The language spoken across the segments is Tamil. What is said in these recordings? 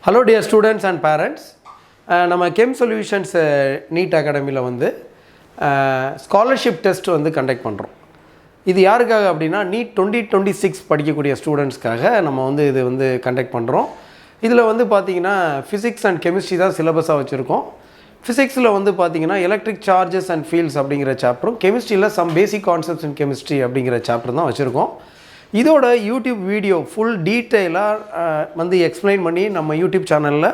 Hello dear students and parents. நம்ம Chem Solutions NEET அகாடமியில் வந்து ஸ்காலர்ஷிப் டெஸ்ட் வந்து கண்டக்ட் பண்ணுறோம். இது யாருக்காக அப்படின்னா நீட் 2026 படிக்கக்கூடிய ஸ்டூடெண்ட்ஸ்க்காக நம்ம வந்து இது வந்து கண்டக்ட் பண்ணுறோம். இதில் வந்து பார்த்திங்கன்னா ஃபிசிக்ஸ் அண்ட் கெமிஸ்ட்ரி தான் சிலபஸாக வச்சுருக்கோம். ஃபிசிக்ஸில் வந்து பார்த்திங்கன்னா எலக்ட்ரிக் சார்ஜஸ் அண்ட் ஃபீல்ட்ஸ் அப்படிங்கிற சாப்டரும், கெமிஸ்ட்ரியில் some basic concepts in chemistry அப்படிங்கிற சாப்டர் தான் வச்சுருக்கோம். இதோட யூடியூப் வீடியோ ஃபுல் டீட்டெயிலாக வந்து எக்ஸ்பிளைன் பண்ணி நம்ம யூடியூப் சேனலில்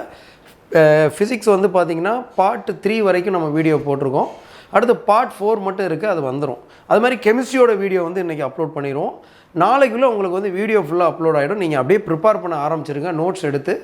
ஃபிசிக்ஸ் வந்து பார்த்திங்கன்னா பார்ட் 3 வரைக்கும் நம்ம வீடியோ போட்டிருக்கோம். அடுத்து பார்ட் 4 மட்டும் இருக்குது, அது வந்துடும். அது மாதிரி கெமிஸ்ட்ரியோட வீடியோ வந்து இன்றைக்கி அப்லோட் பண்ணிடுவோம். நாளைக்குள்ளே உங்களுக்கு வந்து வீடியோ ஃபுல்லாக அப்லோட் ஆகிடும். நீங்கள் அப்படியே ப்ரிப்பேர் பண்ண ஆரம்பிச்சிருங்க நோட்ஸ் எடுத்து.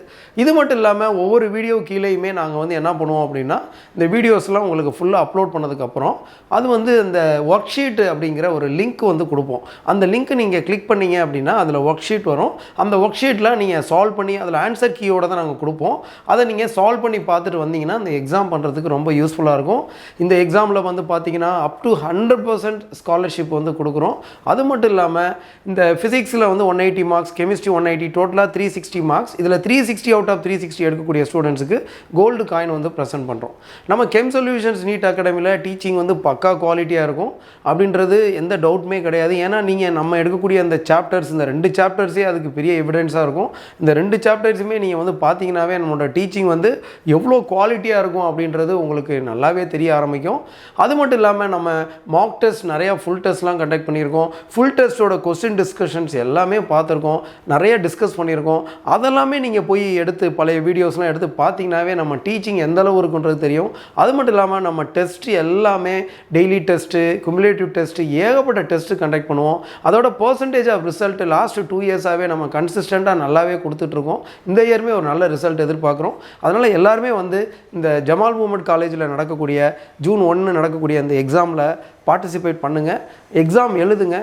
இது மட்டும் இல்லாமல் ஒவ்வொரு வீடியோ கீழேயுமே நாங்கள் வந்து என்ன பண்ணுவோம் அப்படின்னா, இந்த வீடியோஸ்லாம் உங்களுக்கு ஃபுல்லாக அப்லோட் பண்ணதுக்கப்புறம் அது வந்து இந்த ஒர்க் ஷீட் அப்படிங்கிற ஒரு லிங்க் வந்து கொடுப்போம். அந்த லிங்க் நீங்கள் கிளிக் பண்ணிங்க அப்படின்னா அதில் ஒர்க் ஷீட் வரும். அந்த ஒர்க் ஷீட்டில் நீங்கள் சால்வ் பண்ணி அதில் ஆன்சர் கீயோட தான் நாங்கள் கொடுப்போம். அதை நீங்கள் சால்வ் பண்ணி பார்த்துட்டு வந்தீங்கன்னா அந்த எக்ஸாம் பண்ணுறதுக்கு ரொம்ப யூஸ்ஃபுல்லாக இருக்கும். இந்த எக்ஸாமில் வந்து பார்த்திங்கன்னா அப் டு 100% ஸ்காலர்ஷிப் வந்து கொடுக்குறோம். அது மட்டும் இல்லாமல் இந்த ஃபிசிக்ஸில் வந்து 180 மார்க்ஸ், கெமிஸ்ட்ரி 180, டோட்டலாக 360 மார்க்ஸ். இதில் 360 அவுட் ஆஃப் 360 எடுக்கக்கூடிய ஸ்டூடெண்ட்ஸுக்கு கோல்டு காயின் வந்து ப்ரெசென்ட் பண்ணுறோம். நம்ம கெம் சொல்யூஷன்ஸ் நீட் அகாடமியில் டீச்சிங் வந்து பக்கா குவாலிட்டியாக இருக்கும் அப்படின்றது எந்த டவுட்டுமே கிடையாது. ஏன்னா நீங்கள் நம்ம எடுக்கக்கூடிய அந்த சாப்டர்ஸ், இந்த 2 சாப்டர்ஸே அதுக்கு பெரிய எவிடன்ஸாக இருக்கும். இந்த 2 சாப்டர்ஸுமே நீங்கள் வந்து பார்த்தீங்கன்னாவே நம்மளோட டீச்சிங் வந்து எவ்வளோ குவாலிட்டியாக இருக்கும் அப்படின்றது உங்களுக்கு நல்லாவே தெரிய ஆரம்பிக்கும். அது மட்டும் இல்லாமல் நம்ம மார்க் டெஸ்ட் நிறையா ஃபுல் டெஸ்ட்லாம் கண்டக்ட் பண்ணியிருக்கோம். ஃபுல் டெஸ்ட்டோட கொஸ்டின் டிஸ்கஷன்ஸ் எல்லாமே பார்த்துருக்கோம், நிறைய டிஸ்கஸ் பண்ணியிருக்கோம். அதெல்லாமே நீங்கள் போய் எடுத்து பழைய வீடியோஸ்லாம் எடுத்து பார்த்தீங்கன்னாவே நம்ம டீச்சிங் எந்த அளவு இருக்குன்றது தெரியும். அது மட்டும் இல்லாமல் நம்ம டெஸ்ட் எல்லாமே டெய்லி டெஸ்ட்டு, குமுலேட்டிவ் டெஸ்ட்டு, ஏகப்பட்ட டெஸ்ட்டு கண்டக்ட் பண்ணுவோம். அதோட பர்சன்டேஜ் ஆஃப் ரிசல்ட் லாஸ்ட் 2 இயர்ஸாகவே நம்ம கன்சிஸ்டண்ட்டாக நல்லாவே கொடுத்துட்ருக்கோம். இந்த இயருமே ஒரு நல்ல ரிசல்ட் எதிர்பார்க்குறோம். அதனால் எல்லாருமே வந்து இந்த ஜமால் முஹம்மட் காலேஜில் நடக்கக்கூடிய ஜூன் 1 நடக்கக்கூடிய அந்த எக்ஸாமில் பார்ட்டிசிபேட் பண்ணுங்கள், எக்ஸாம் எழுதுங்க.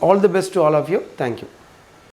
All the best to all of you. Thank you.